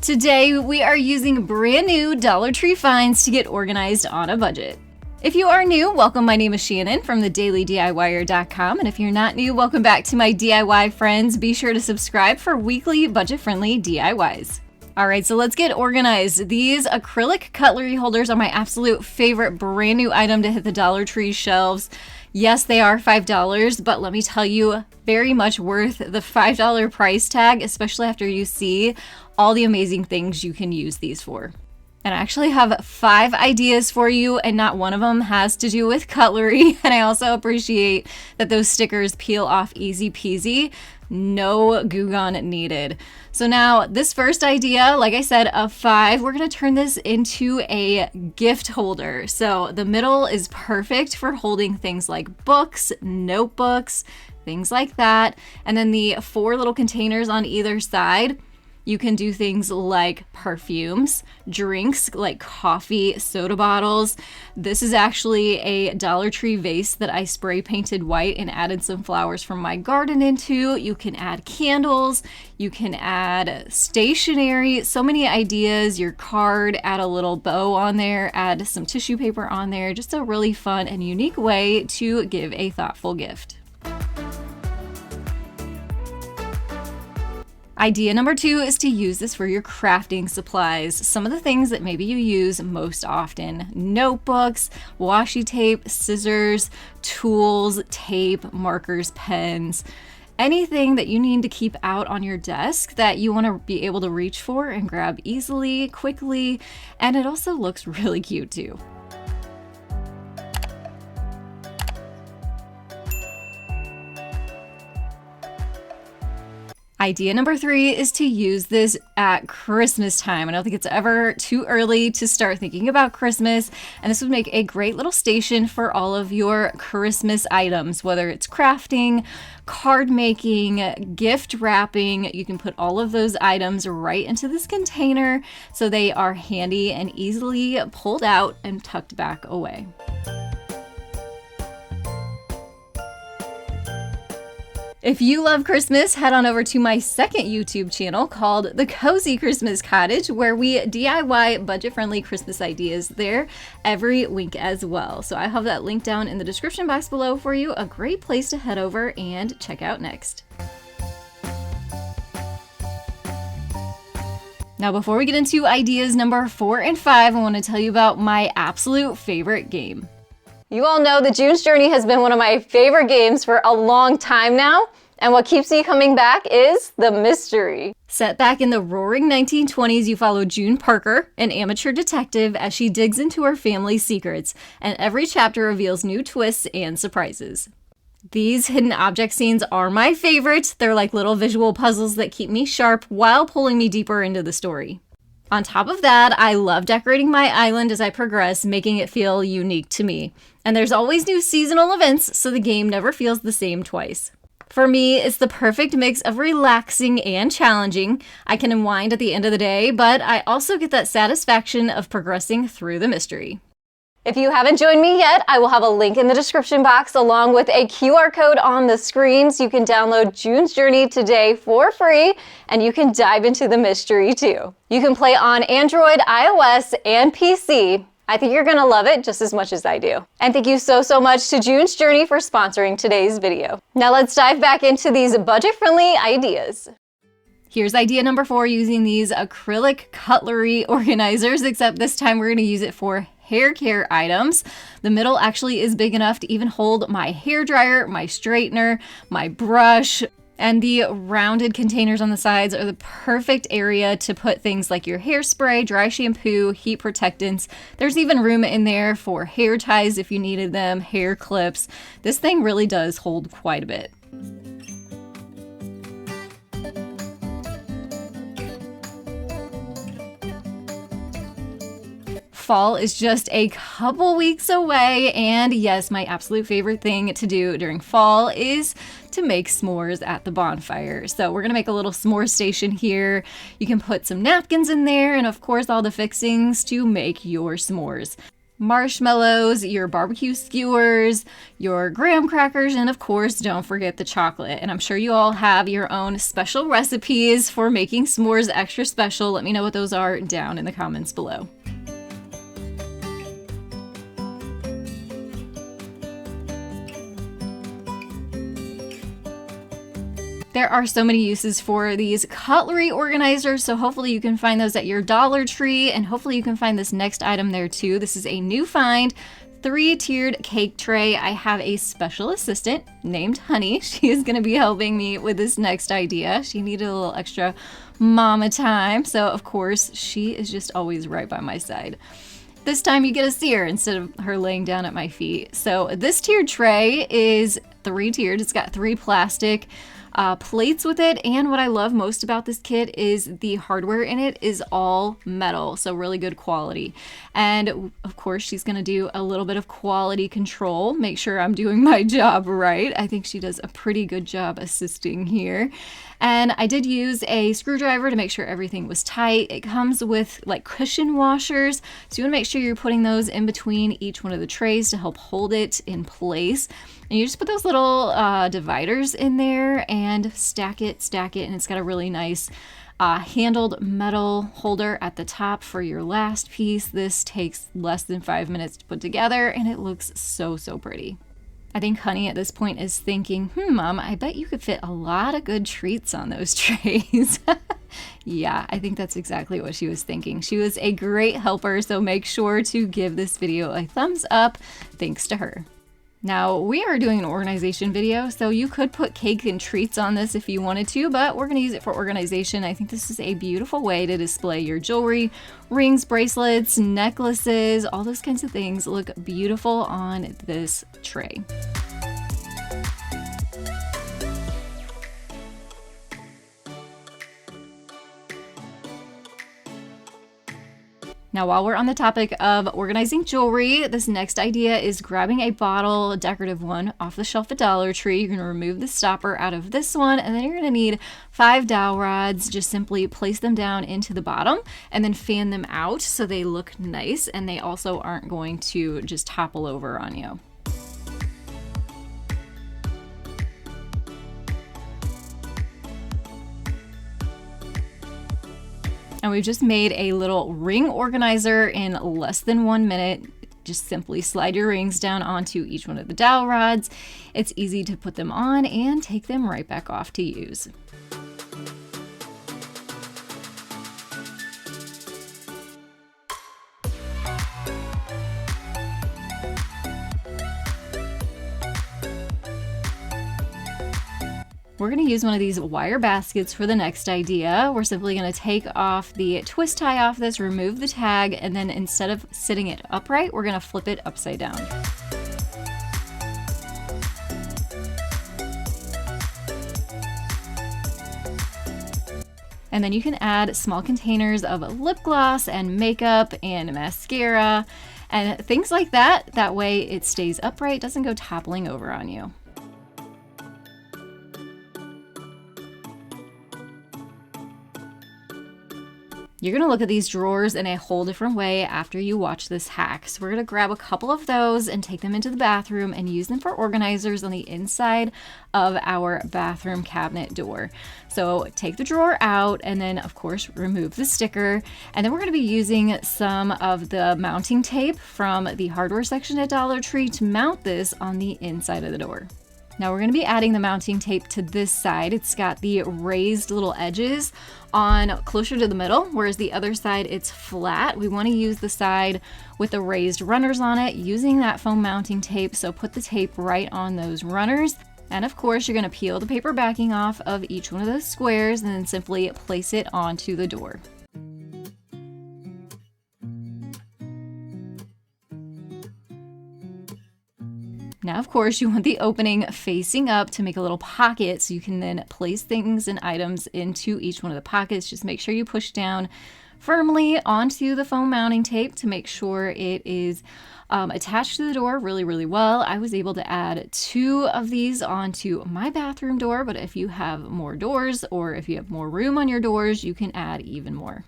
Today, we are using brand new Dollar Tree finds to get organized on a budget. If you are new, welcome. My name is Shannon from TheDailyDIYer.com, and if you're not new, welcome back to my DIY friends. Be sure to subscribe for weekly budget-friendly DIYs. Alright, so let's get organized. These acrylic cutlery holders are my absolute favorite brand new item to hit the Dollar Tree shelves. Yes, they are $5, but let me tell you, very much worth the $5 price tag, especially after you see all the amazing things you can use these for. And I actually have 5 ideas for you, and not one of them has to do with cutlery. And I also appreciate that those stickers peel off easy peasy. No glue gun needed. So now this first idea, like I said, of 5, we're going to turn this into a gift holder. So the middle is perfect for holding things like books, notebooks, things like that. And then the 4 little containers on either side, you can do things like perfumes, drinks like coffee, soda bottles. This is actually a Dollar Tree vase that I spray painted white and added some flowers from my garden into. You can add candles, you can add stationery, so many ideas. Your card, add a little bow on there, add some tissue paper on there. Just a really fun and unique way to give a thoughtful gift. Idea number 2 is to use this for your crafting supplies. Some of the things that maybe you use most often: notebooks, washi tape, scissors, tools, tape, markers, pens. Anything that you need to keep out on your desk that you want to be able to reach for and grab easily, quickly, and it also looks really cute too. Idea number 3 is to use this at Christmas time. I don't think it's ever too early to start thinking about Christmas, and this would make a great little station for all of your Christmas items, whether it's crafting, card making, gift wrapping. You can put all of those items right into this container so they are handy and easily pulled out and tucked back away. If you love Christmas, head on over to my second YouTube channel called The Cozy Christmas Cottage, where we DIY budget-friendly Christmas ideas there every week as well. So I have that link down in the description box below for you. A great place to head over and check out next. Now, before we get into ideas number 4 and 5, I want to tell you about my absolute favorite game. You all know that June's Journey has been one of my favorite games for a long time now, and what keeps me coming back is the mystery. Set back in the roaring 1920s, you follow June Parker, an amateur detective, as she digs into her family's secrets, and every chapter reveals new twists and surprises. These hidden object scenes are my favorite. They're like little visual puzzles that keep me sharp while pulling me deeper into the story. On top of that, I love decorating my island as I progress, making it feel unique to me. And there's always new seasonal events, so the game never feels the same twice. For me, it's the perfect mix of relaxing and challenging. I can unwind at the end of the day, but I also get that satisfaction of progressing through the mystery. If you haven't joined me yet, I will have a link in the description box along with a QR code on the screen so you can download June's Journey today for free, and you can dive into the mystery too. You can play on Android, iOS, and PC. I think you're gonna love it just as much as I do. And thank you so much to June's Journey for sponsoring today's video. Now let's dive back into these budget-friendly ideas. Here's idea number 4, using these acrylic cutlery organizers, except this time we're gonna use it for hair care items. The middle actually is big enough to even hold my hair dryer, my straightener, my brush, and the rounded containers on the sides are the perfect area to put things like your hairspray, dry shampoo, heat protectants. There's even room in there for hair ties if you needed them, hair clips. This thing really does hold quite a bit. Fall is just a couple weeks away, and yes, my absolute favorite thing to do during fall is to make s'mores at the bonfire. So we're gonna make a little s'more station here. You can put some napkins in there and of course all the fixings to make your s'mores. marshmallows, your barbecue skewers, your graham crackers, and of course, don't forget the chocolate. And I'm sure you all have your own special recipes for making s'mores extra special. Let me know what those are down in the comments below. There are so many uses for these cutlery organizers, so hopefully you can find those at your Dollar Tree, and hopefully you can find this next item there too. This is a new find, 3-tiered cake tray. I have a special assistant named Honey. She is going to be helping me with this next idea. She needed a little extra mama time, so of course she is just always right by my side. This time you get to see her instead of her laying down at my feet. So this tiered tray is 3-tiered. It's got 3 plastic plates with it, and what I love most about this kit is the hardware in it is all metal, so really good quality. And of course she's going to do a little bit of quality control, make sure I'm doing my job right. I think she does a pretty good job assisting here. And I did use a screwdriver to make sure everything was tight. It comes with like cushion washers, so you want to make sure you're putting those in between each one of the trays to help hold it in place. And you just put those little dividers in there and stack it, and it's got a really nice handled metal holder at the top for your last piece. This takes less than 5 minutes to put together, and it looks so pretty. I think Honey at this point is thinking, Mom, I bet you could fit a lot of good treats on those trays. Yeah, I think that's exactly what she was thinking. She was a great helper, so make sure to give this video a thumbs up. Thanks to her. Now, we are doing an organization video, so you could put cake and treats on this if you wanted to, but we're going to use it for organization. I think this is a beautiful way to display your jewelry, rings, bracelets, necklaces, all those kinds of things look beautiful on this tray. Now, while we're on the topic of organizing jewelry, this next idea is grabbing a bottle, a decorative one, off the shelf at Dollar Tree. You're going to remove the stopper out of this one, and then you're going to need 5 dowel rods. Just simply place them down into the bottom and then fan them out so they look nice, and they also aren't going to just topple over on you. And we've just made a little ring organizer in less than 1 minute. Just simply slide your rings down onto each one of the dowel rods. It's easy to put them on and take them right back off to use. We're going to use one of these wire baskets for the next idea. We're simply going to take off the twist tie off this, remove the tag, and then instead of sitting it upright, we're going to flip it upside down. And then you can add small containers of lip gloss and makeup and mascara and things like that. That way it stays upright, doesn't go toppling over on you. You're going to look at these drawers in a whole different way after you watch this hack. So we're going to grab a couple of those and take them into the bathroom and use them for organizers on the inside of our bathroom cabinet door. So take the drawer out and then of course remove the sticker. And then we're going to be using some of the mounting tape from the hardware section at Dollar Tree to mount this on the inside of the door. Now we're going to be adding the mounting tape to this side. It's got the raised little edges on closer to the middle, whereas the other side it's flat. We want to use the side with the raised runners on it using that foam mounting tape. So put the tape right on those runners. And of course, you're going to peel the paper backing off of each one of those squares and then simply place it onto the door. Now, of course, you want the opening facing up to make a little pocket so you can then place things and items into each one of the pockets. Just make sure you push down firmly onto the foam mounting tape to make sure it is attached to the door really, really well. I was able to add 2 of these onto my bathroom door, but if you have more doors or if you have more room on your doors, you can add even more.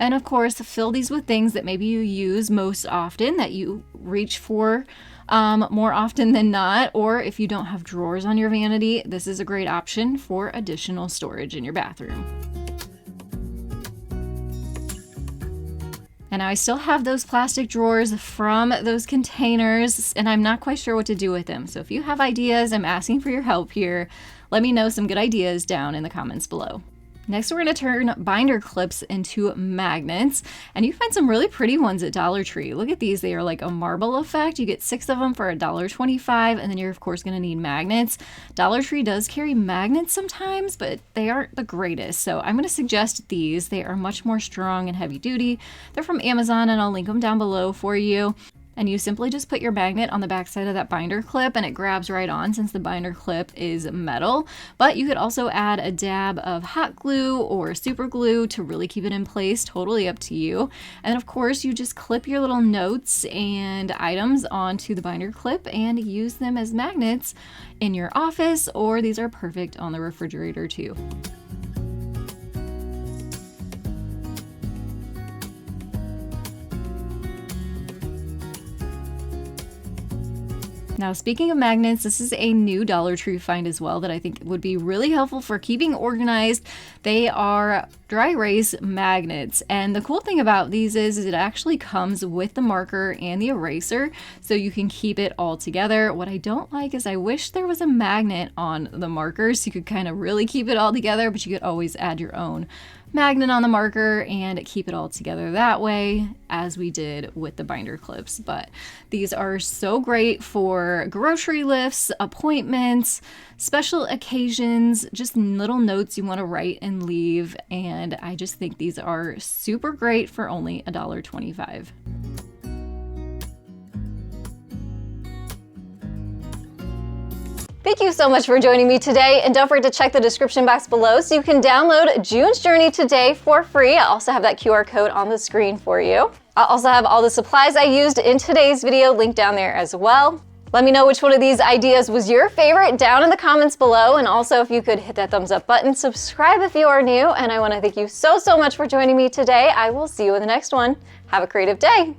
And of course, fill these with things that maybe you use most often, that you reach for more often than not. Or if you don't have drawers on your vanity, this is a great option for additional storage in your bathroom. And I still have those plastic drawers from those containers, and I'm not quite sure what to do with them. So if you have ideas, I'm asking for your help here. Let me know some good ideas down in the comments below. Next, we're going to turn binder clips into magnets, and you find some really pretty ones at Dollar Tree. Look at these. They are like a marble effect. You get 6 of them for $1.25, and then you're of course going to need magnets. Dollar Tree does carry magnets sometimes, but they aren't the greatest. So I'm going to suggest these. They are much more strong and heavy duty. They're from Amazon, and I'll link them down below for you. And you simply just put your magnet on the back side of that binder clip and it grabs right on since the binder clip is metal. But you could also add a dab of hot glue or super glue to really keep it in place, totally up to you. And of course, you just clip your little notes and items onto the binder clip and use them as magnets in your office, or these are perfect on the refrigerator too. Now, speaking of magnets, this is a new Dollar Tree find as well that I think would be really helpful for keeping organized. They are dry erase magnets, and the cool thing about these is it actually comes with the marker and the eraser, so you can keep it all together. What I don't like is I wish there was a magnet on the markers so you could kind of really keep it all together, but you could always add your own magnet on the marker and keep it all together that way, as we did with the binder clips. But these are so great for grocery lists, appointments, special occasions, just little notes you want to write and leave, and I just think these are super great for only $1.25. Thank you so much for joining me today, and don't forget to check the description box below so you can download June's Journey today for free. I also have that QR code on the screen for you. I'll also have all the supplies I used in today's video linked down there as well. Let me know which one of these ideas was your favorite down in the comments below, and also if you could hit that thumbs up button, subscribe if you are new, and I want to thank you so much for joining me today. I will see you in the next one. Have a creative day.